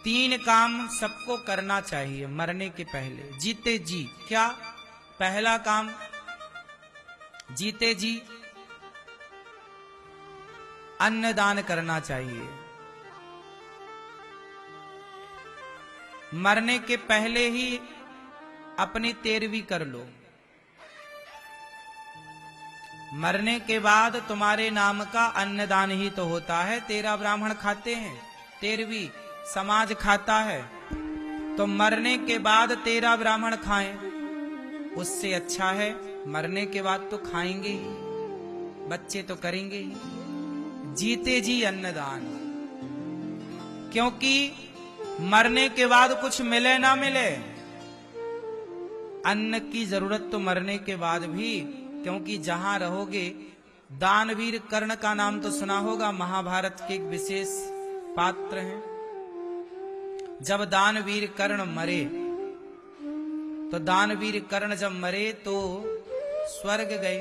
3 काम सबको करना चाहिए मरने के पहले, जीते जी। क्या? पहला काम जीते जी अन्नदान करना चाहिए। मरने के पहले ही अपनी 13वीं कर लो। मरने के बाद तुम्हारे नाम का अन्नदान ही तो होता है। 13 ब्राह्मण खाते हैं, 13वीं समाज खाता है, तो मरने के बाद 13 ब्राह्मण खाएं, उससे अच्छा है मरने के बाद तो खाएंगे ही, बच्चे तो करेंगे ही। जीते जी अन्नदान, क्योंकि मरने के बाद कुछ मिले ना मिले, अन्न की जरूरत तो मरने के बाद भी, क्योंकि जहां रहोगे। दानवीर कर्ण का नाम तो सुना होगा, महाभारत के एक विशेष पात्र हैं। जब दानवीर कर्ण मरे, तो दानवीर कर्ण जब मरे तो स्वर्ग गए।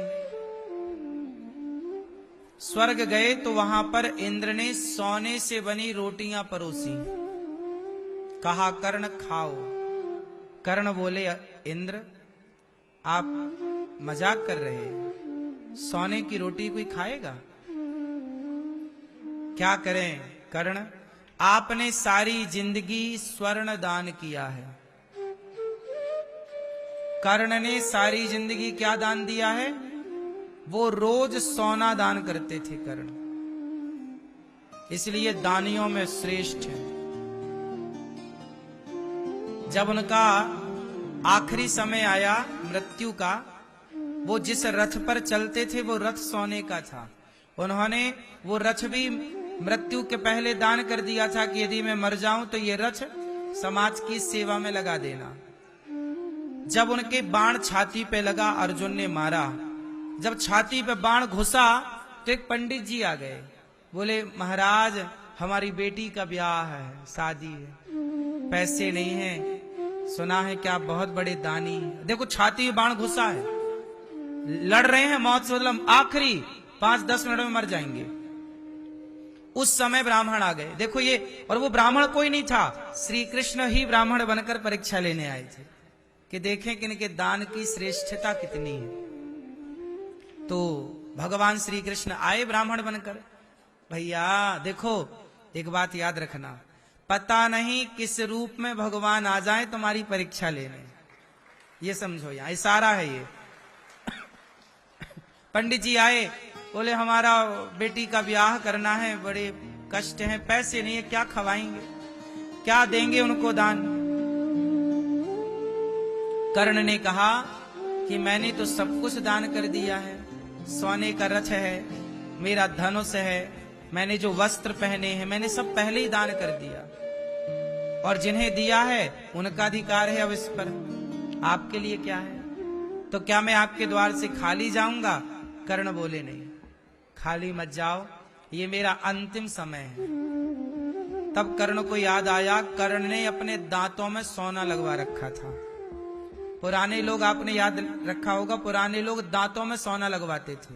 स्वर्ग गए तो वहां पर इंद्र ने सोने से बनी रोटियां परोसी, कहा कर्ण खाओ। कर्ण बोले इंद्र आप मजाक कर रहे हैं, सोने की रोटी कोई खाएगा? क्या करें कर्ण, आपने सारी जिंदगी स्वर्ण दान किया है। कर्ण ने सारी जिंदगी क्या दान दिया है? वो रोज सोना दान करते थे कर्ण, इसलिए दानियों में श्रेष्ठ है। जब उनका आखिरी समय आया मृत्यु का, वो जिस रथ पर चलते थे वो रथ सोने का था। उन्होंने वो रथ भी मृत्यु के पहले दान कर दिया था कि यदि मैं मर जाऊं तो ये रथ समाज की सेवा में लगा देना। जब उनके बाण छाती पे लगा, अर्जुन ने मारा, जब छाती पे बाण घुसा तो एक पंडित जी आ गए, बोले महाराज हमारी बेटी का ब्याह है, शादी है, पैसे नहीं है, सुना है कि आप बहुत बड़े दानी। देखो छाती में बाण घुसा है, लड़ रहे हैं मौत से, मतलब आखिरी 5-10 मिनट में मर जाएंगे। उस समय ब्राह्मण आ गए। देखो ये, और वो ब्राह्मण कोई नहीं था, श्री कृष्ण ही ब्राह्मण बनकर परीक्षा लेने आए थे कि देखें कि इनके दान की श्रेष्ठता कितनी है। तो भगवान श्री कृष्ण आए ब्राह्मण बनकर। भैया देखो एक बात याद रखना, पता नहीं किस रूप में भगवान आ जाए तुम्हारी परीक्षा लेने, ये समझो, यहां इशारा है ये। पंडित जी आए, बोले हमारा बेटी का ब्याह करना है, बड़े कष्ट हैं, पैसे नहीं है, क्या खवाएंगे, क्या देंगे उनको दान? कर्ण ने कहा कि मैंने तो सब कुछ दान कर दिया है, सोने का रथ है, मेरा धनुष है, मैंने जो वस्त्र पहने हैं मैंने सब पहले ही दान कर दिया, और जिन्हें दिया है उनका अधिकार है अब इस पर, आपके लिए क्या है? तो क्या मैं आपके द्वार से खाली जाऊंगा? कर्ण बोले नहीं, खाली मत जाओ, ये मेरा अंतिम समय है। तब कर्ण को याद आया, कर्ण ने अपने दांतों में सोना लगवा रखा था। पुराने लोग, आपने याद रखा होगा, पुराने लोग दांतों में सोना लगवाते थे,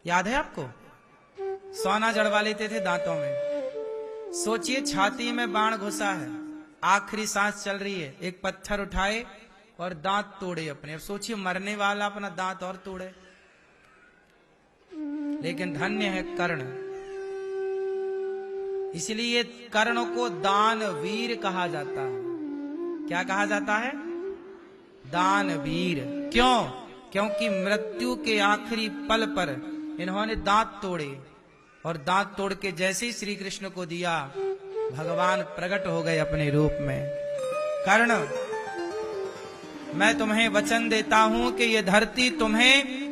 याद है आपको? सोना जड़वा लेते थे दांतों में। सोचिए छाती में बाण घुसा है, आखिरी सांस चल रही है, एक पत्थर उठाए और दांत तोड़े अपने। अब सोचिए मरने वाला अपना दांत और तोड़े। लेकिन धन्य है कर्ण, इसलिए कर्ण को दानवीर कहा जाता है। क्या कहा जाता है? दानवीर। क्यों? क्योंकि मृत्यु के आखिरी पल पर इन्होंने दांत तोड़े, और दांत तोड़ के जैसे ही श्री कृष्ण को दिया, भगवान प्रकट हो गए अपने रूप में। कर्ण, मैं तुम्हें वचन देता हूं कि ये धरती तुम्हें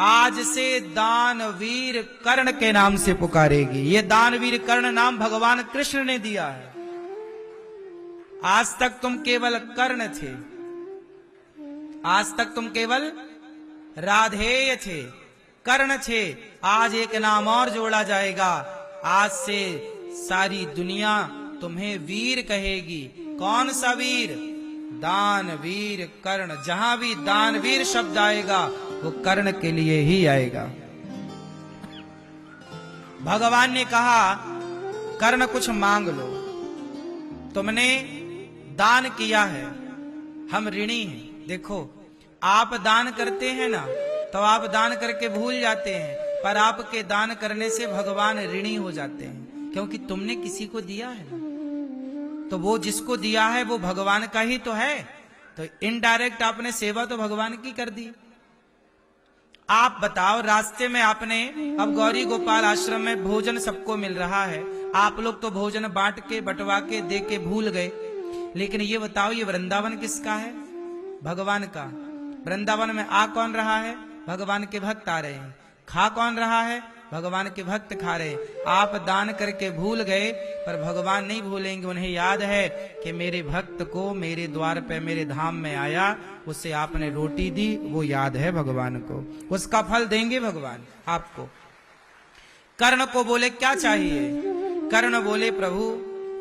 आज से दानवीर कर्ण के नाम से पुकारेगी। ये दानवीर कर्ण नाम भगवान कृष्ण ने दिया है। आज तक तुम केवल कर्ण थे, आज तक तुम केवल राधेय थे, कर्ण थे। आज एक नाम और जोड़ा जाएगा, आज से सारी दुनिया तुम्हें वीर कहेगी। कौन सा वीर? दानवीर कर्ण। जहां भी दानवीर शब्द आएगा वो कर्ण के लिए ही आएगा। भगवान ने कहा कर्ण कुछ मांग लो। तुमने दान किया है, हम ऋणी हैं। देखो, आप दान करते हैं ना, तो आप दान करके भूल जाते हैं, पर आपके दान करने से भगवान ऋणी हो जाते हैं, क्योंकि तुमने किसी को दिया है ना। तो वो जिसको दिया है वो भगवान का ही तो है, तो इनडायरेक्ट आपने सेवा तो भगवान की कर दी। आप बताओ, रास्ते में आपने, अब गौरी गोपाल आश्रम में भोजन सबको मिल रहा है, आप लोग तो भोजन बांट के बंटवा के दे के भूल गए, लेकिन ये बताओ, ये वृंदावन किसका है? भगवान का। वृंदावन में आ कौन रहा है? भगवान के भक्त आ रहे हैं। खा कौन रहा है? भगवान के भक्त खा रहे हैं। आप दान करके भूल गए, पर भगवान नहीं भूलेंगे। उन्हें याद है कि मेरे भक्त को मेरे द्वार पे, मेरे धाम में आया, उसे आपने रोटी दी, वो याद है भगवान को, उसका फल देंगे भगवान आपको। कर्ण को बोले क्या चाहिए? कर्ण बोले प्रभु,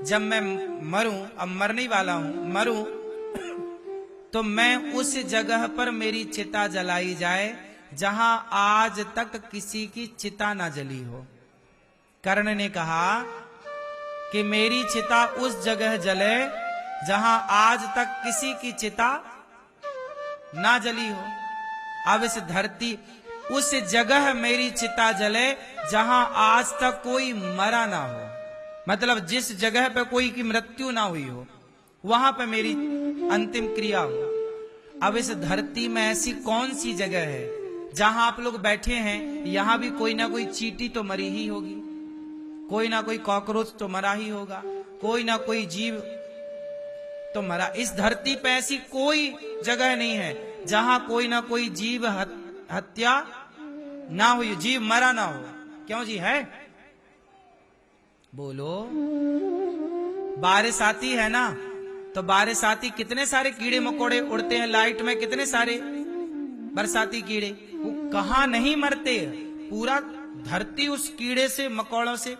जब मैं मरूं, अब मरने वाला हूं, मरूं तो मैं उस जगह पर मेरी चिता जलाई जाए जहां आज तक किसी की चिता ना जली हो। कर्ण ने कहा कि मेरी चिता उस जगह जले जहां आज तक किसी की चिता ना जली हो। अब इस धरती, उस जगह मेरी चिता जले जहां आज तक कोई मरा ना हो, मतलब जिस जगह पे कोई की मृत्यु ना हुई हो, वहां पे मेरी अंतिम क्रिया हो। अब इस धरती में ऐसी कौन सी जगह है जहां आप लोग बैठे हैं, यहां भी कोई ना कोई चींटी तो मरी ही होगी, कोई ना कोई कॉकरोच तो मरा ही होगा, कोई ना कोई जीव तो मरा। इस धरती पे ऐसी कोई जगह नहीं है जहां कोई ना कोई जीव हत्या ना हुई, जीव मरा ना हो। क्यों जी? है? बोलो। बारिश आती है ना, तो बारिश आती, कितने सारे कीड़े मकोड़े उड़ते हैं लाइट में, कितने सारे बरसाती कीड़े, वो कहां नहीं मरते, पूरा धरती उस कीड़े से, मकोड़ों से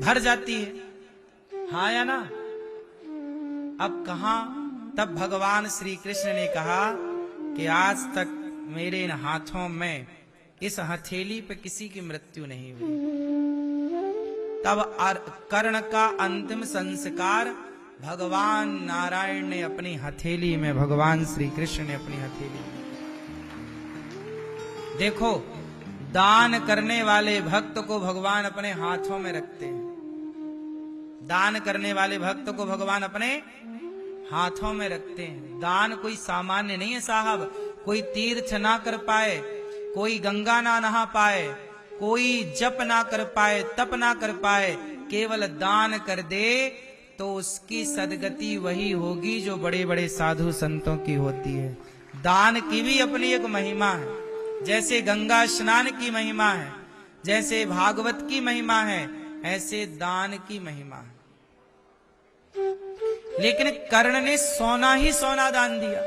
भर जाती है। हाँ या ना? अब कहां? तब भगवान श्री कृष्ण ने कहा कि आज तक मेरे इन हाथों में, इस हथेली पे किसी की मृत्यु नहीं हुई। तब कर्ण का अंतिम संस्कार भगवान नारायण ने अपनी हथेली में, भगवान श्री कृष्ण ने अपनी हथेली में। देखो, दान करने वाले भक्त को भगवान अपने हाथों में रखते हैं। दान करने वाले भक्त को भगवान अपने हाथों में रखते हैं। दान कोई सामान्य नहीं है साहब। कोई तीर्थ ना कर पाए, कोई गंगा ना नहा पाए, कोई जप ना कर पाए, तप ना कर पाए, केवल दान कर दे तो उसकी सदगति वही होगी जो बड़े बड़े साधु संतों की होती है। दान की भी अपनी एक महिमा है, जैसे गंगा स्नान की महिमा है, जैसे भागवत की महिमा है, ऐसे दान की महिमा है। लेकिन कर्ण ने सोना ही सोना दान दिया।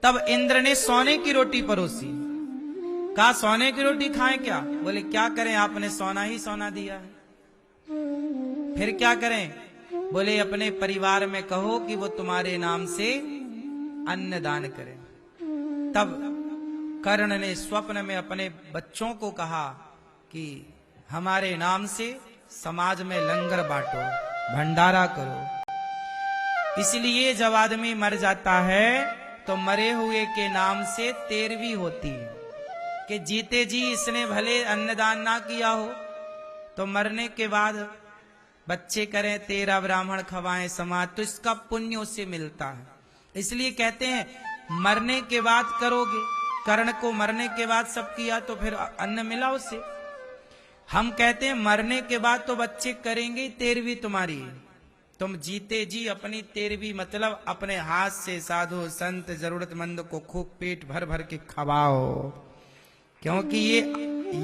तब इंद्र ने सोने की रोटी परोसी। कहा सोने की रोटी खाएं क्या? बोले क्या करें, आपने सोना ही सोना दिया है, फिर क्या करें? बोले अपने परिवार में कहो कि वो तुम्हारे नाम से अन्न दान करें। तब कर्ण ने स्वप्न में अपने बच्चों को कहा कि हमारे नाम से समाज में लंगर बांटो, भंडारा करो। इसलिए जब आदमी मर जाता है तो मरे हुए के नाम से तेरवी होती है कि जीते जी इसने भले अन्नदान ना किया हो, तो मरने के बाद बच्चे करें, 13 ब्राह्मण खवाएं समाज, तो इसका पुण्य उसे मिलता है। इसलिए कहते हैं मरने के बाद करोगे। कर्ण को मरने के बाद सब किया तो फिर अन्न मिला उसे। हम कहते हैं मरने के बाद तो बच्चे करेंगे 13वीं तुम्हारी। तुम जीते जी अपनी 13वीं मतलब अपने हाथ से साधु संत जरूरतमंद को खूब पेट भर भर के खवाओ, क्योंकि ये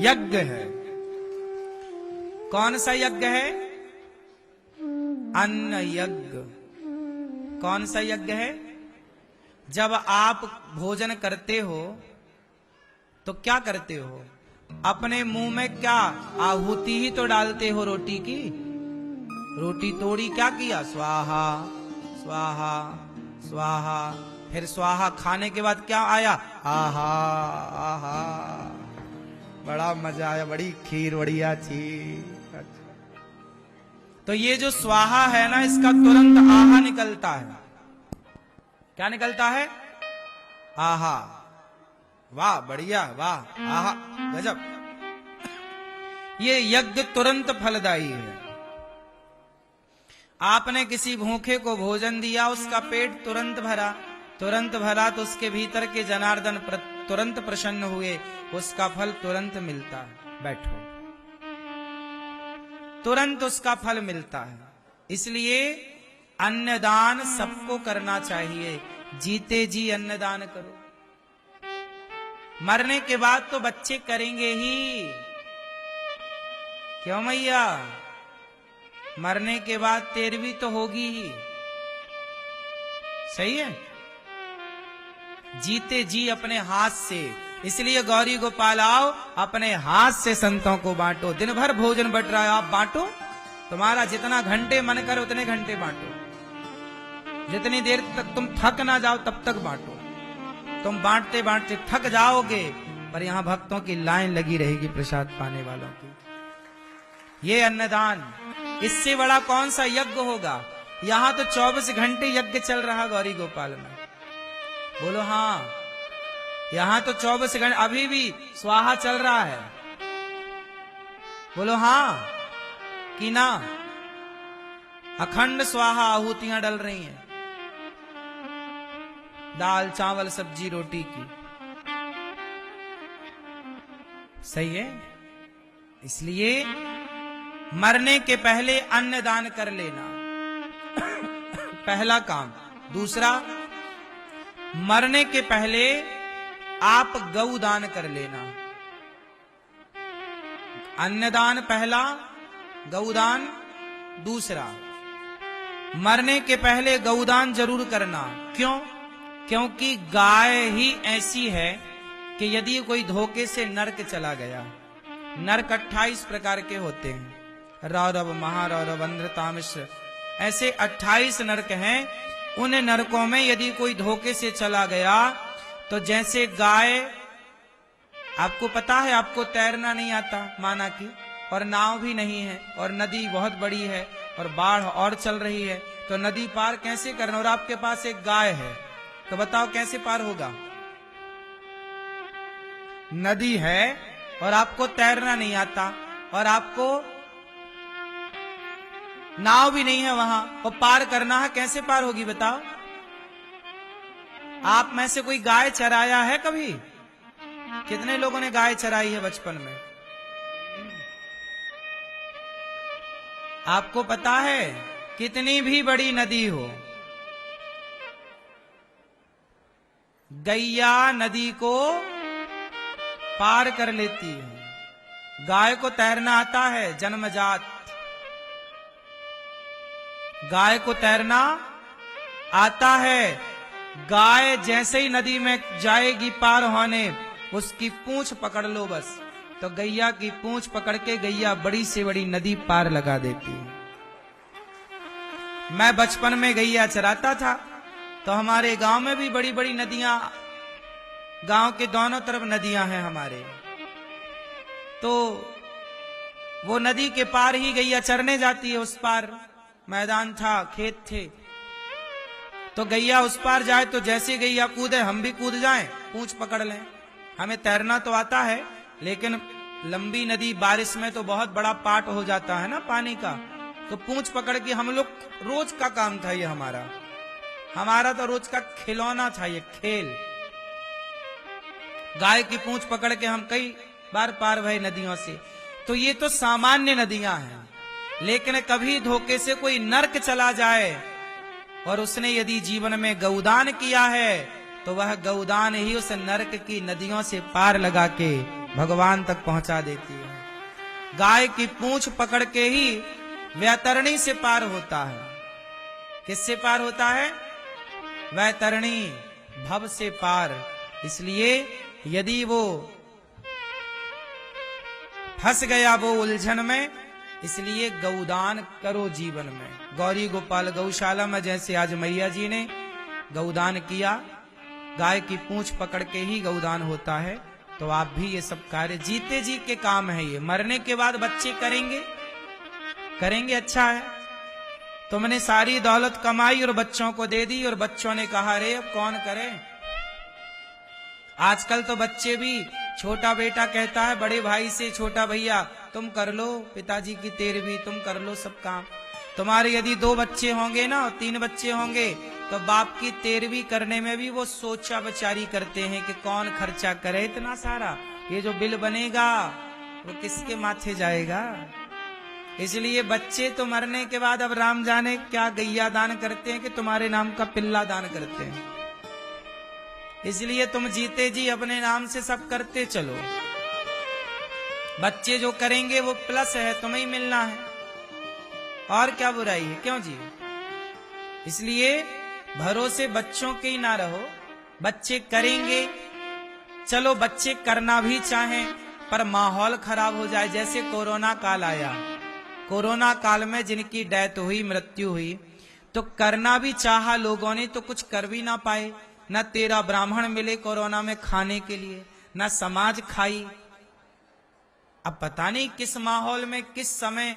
यज्ञ है। कौन सा यज्ञ है? अन्न यज्ञ। कौन सा यज्ञ है? जब आप भोजन करते हो तो क्या करते हो? अपने मुंह में क्या आहुति ही तो डालते हो रोटी की। रोटी तोड़ी, क्या किया? स्वाहा स्वाहा स्वाहा। फिर स्वाहा खाने के बाद क्या आया? आहा आहा, बड़ा मजा आया, बड़ी खीर बढ़िया थी। तो ये जो स्वाहा है ना, इसका तुरंत आहा निकलता है। क्या निकलता है? आहा। वाह, बढ़िया, वाह, आहा, गजब। ये यज्ञ तुरंत फलदायी है। आपने किसी भूखे को भोजन दिया, उसका पेट तुरंत भरा तो उसके भीतर के जनार्दन तुरंत प्रसन्न हुए, उसका फल तुरंत मिलता है। बैठो, तुरंत उसका फल मिलता है। इसलिए अन्नदान सबको करना चाहिए। जीते जी अन्नदान करो। मरने के बाद तो बच्चे करेंगे ही, क्यों मैया? मरने के बाद तेरहवीं तो होगी ही, सही है? जीते जी अपने हाथ से। इसलिए गौरी गोपाल आओ, अपने हाथ से संतों को बांटो। दिन भर भोजन बट रहा है, आप बांटो। तुम्हारा जितना घंटे मन करे उतने घंटे बांटो। जितनी देर तक तुम थक ना जाओ तब तक बांटो। तुम बांटते बांटते थक जाओगे, पर यहां भक्तों की लाइन लगी रहेगी प्रसाद पाने वालों की। ये अन्नदान, इससे बड़ा कौन सा यज्ञ होगा? यहां तो 24 घंटे यज्ञ चल रहा गौरी गोपाल में। बोलो हाँ, यहां तो 24 घंटे अभी भी स्वाहा चल रहा है। बोलो हाँ कि ना? अखंड स्वाहा आहुतियां डल रही हैं, दाल चावल सब्जी रोटी की। सही है? इसलिए मरने के पहले अन्न दान कर लेना पहला काम। दूसरा, मरने के पहले आप गौदान कर लेना। अन्नदान पहला, गौदान दूसरा। मरने के पहले गौदान जरूर करना। क्यों? क्योंकि गाय ही ऐसी है कि यदि कोई धोखे से नरक चला गया, नरक 28 प्रकार के होते हैं, रौरव, महारौरव, अंध्रतामिश्र, ऐसे 28 नरक हैं। उन नरकों में यदि कोई धोखे से चला गया, तो जैसे गाय, आपको पता है आपको तैरना नहीं आता माना कि, और नाव भी नहीं है, और नदी बहुत बड़ी है, और बाढ़ और चल रही है, तो नदी पार कैसे करना? और आपके पास एक गाय है, तो बताओ कैसे पार होगा? नदी है और आपको तैरना नहीं आता, और आपको नाव भी नहीं है वहां, और पार करना है, कैसे पार होगी बताओ? आप में से कोई गाय चराया है कभी? कितने लोगों ने गाय चराई है बचपन में? आपको पता है, कितनी भी बड़ी नदी हो, गैया नदी को पार कर लेती है। गाय को तैरना आता है, जन्मजात। गाय को तैरना आता है। गाय जैसे ही नदी में जाएगी पार होने, उसकी पूंछ पकड़ लो बस, तो गैया की पूंछ पकड़ के गैया बड़ी से बड़ी नदी पार लगा देती है। मैं बचपन में गैया चराता था, तो हमारे गांव में भी बड़ी बड़ी नदियां, गांव के दोनों तरफ नदियां हैं हमारे, तो वो नदी के पार ही गैया चरने जाती है। उस पार मैदान था, खेत थे, तो गैया उस पार जाए, तो जैसे गैया कूदे हम भी कूद जाएं, पूंछ पकड़ लें। हमें तैरना तो आता है, लेकिन लंबी नदी बारिश में तो बहुत बड़ा पाट हो जाता है ना पानी का, तो पूंछ पकड़ के हम लोग, रोज का काम था ये हमारा तो रोज का खिलौना था ये खेल। गाय की पूंछ पकड़ के हम कई बार पार भए नदियों से। तो ये तो सामान्य नदियां हैं, लेकिन कभी धोखे से कोई नरक चला जाए और उसने यदि जीवन में गौदान किया है, तो वह गौदान ही उस नरक की नदियों से पार लगा के भगवान तक पहुंचा देती है। गाय की पूंछ पकड़ के ही वैतरणी से पार होता है। किससे पार होता है? वैतरणी, भव से पार। इसलिए यदि वो फंस गया वो उलझन में, इसलिए गौदान करो जीवन में। गौरी गोपाल गौशाला में जैसे आज मैया जी ने गौदान किया, गाय की पूंछ पकड़ के ही गौदान होता है, तो आप भी ये सब कार्य जीते जी के काम है। ये मरने के बाद बच्चे करेंगे, करेंगे अच्छा है। तुमने सारी दौलत कमाई और बच्चों को दे दी और बच्चों ने कहा अरे अब कौन करे। आजकल तो बच्चे भी, छोटा बेटा कहता है बड़े भाई से, छोटा भैया तुम कर लो पिताजी की 13वीं, तुम कर लो सब काम। तुम्हारे यदि 2 बच्चे होंगे ना, 3 बच्चे होंगे, तो बाप की 13वीं करने में भी वो सोचा विचारी करते हैं कि कौन खर्चा करे इतना सारा, ये जो बिल बनेगा वो किसके माथे जाएगा। इसलिए बच्चे तो मरने के बाद अब राम जाने क्या गैया दान करते हैं कि तुम्हारे नाम का पिल्ला दान करते हैं। इसलिए तुम जीते जी अपने नाम से सब करते चलो। बच्चे जो करेंगे वो प्लस है, तुम्हें ही मिलना है, और क्या बुराई है, क्यों जी। इसलिए भरोसे बच्चों के ही ना रहो, बच्चे करेंगे। चलो बच्चे करना भी चाहें पर माहौल खराब हो जाए, जैसे कोरोना काल आया, कोरोना काल में जिनकी डेथ हुई, मृत्यु हुई, तो करना भी चाहा लोगों ने तो कुछ कर भी ना पाए। न 13 ब्राह्मण मिले कोरोना में खाने के लिए, न समाज खाई। अब पता नहीं किस माहौल में किस समय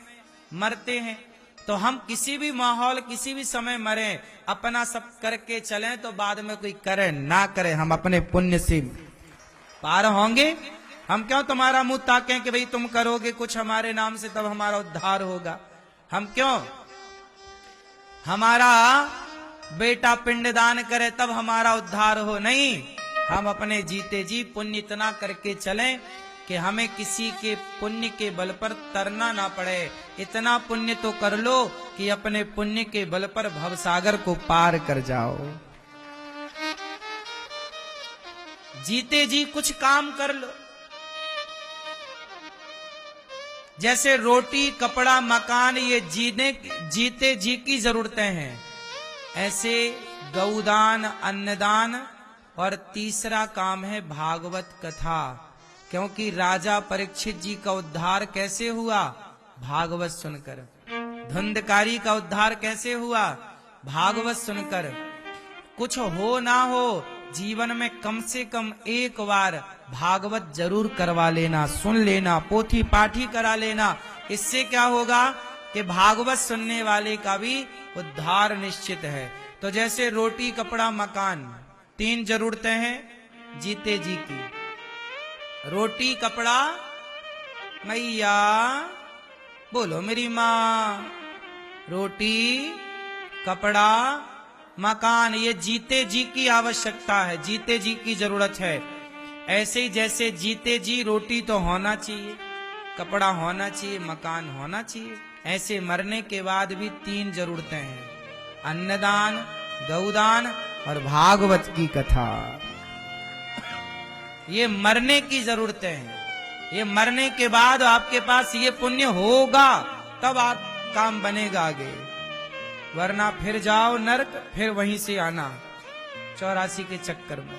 मरते हैं। तो हम किसी भी माहौल किसी भी समय मरे, अपना सब करके चलें, तो बाद में कोई करे ना करे हम अपने पुण्य से पार होंगे। हम क्यों तुम्हारा मुंह ताकें कि भाई तुम करोगे कुछ हमारे नाम से तब हमारा उद्धार होगा। हम क्यों हमारा बेटा पिंडदान करे तब हमारा उद्धार हो, नहीं। हम अपने जीते जी पुण्य इतना करके चलें कि हमें किसी के पुण्य के बल पर तरना ना पड़े। इतना पुण्य तो कर लो कि अपने पुण्य के बल पर भवसागर को पार कर जाओ। जीते जी कुछ काम कर लो। जैसे रोटी, कपड़ा, मकान, ये जीते जी की जरूरतें हैं, ऐसे गौदान, अन्नदान, और तीसरा काम है भागवत कथा। क्योंकि राजा परीक्षित जी का उद्धार कैसे हुआ? भागवत सुनकर। धुंधकारी का उद्धार कैसे हुआ? भागवत सुनकर। कुछ हो ना हो, जीवन में कम से कम एक बार भागवत जरूर करवा लेना, सुन लेना, पोथी पाठी करा लेना। इससे क्या होगा कि भागवत सुनने वाले का भी उद्धार निश्चित है। तो जैसे रोटी, कपड़ा, मकान, 3 जरूरतें हैं जीते जी की। रोटी, कपड़ा, मैया बोलो मेरी माँ। रोटी, कपड़ा, मकान, ये जीते जी की आवश्यकता है, जीते जी की जरूरत है। ऐसे ही जैसे जीते जी रोटी तो होना चाहिए, कपड़ा होना चाहिए, मकान होना चाहिए, ऐसे मरने के बाद भी 3 जरूरतें हैं, अन्नदान, गौदान और भागवत की कथा। ये मरने की जरूरतें हैं। ये मरने के बाद आपके पास ये पुण्य होगा तब आप काम बनेगा आगे, वरना फिर जाओ नरक, फिर वहीं से आना 84 के चक्कर में।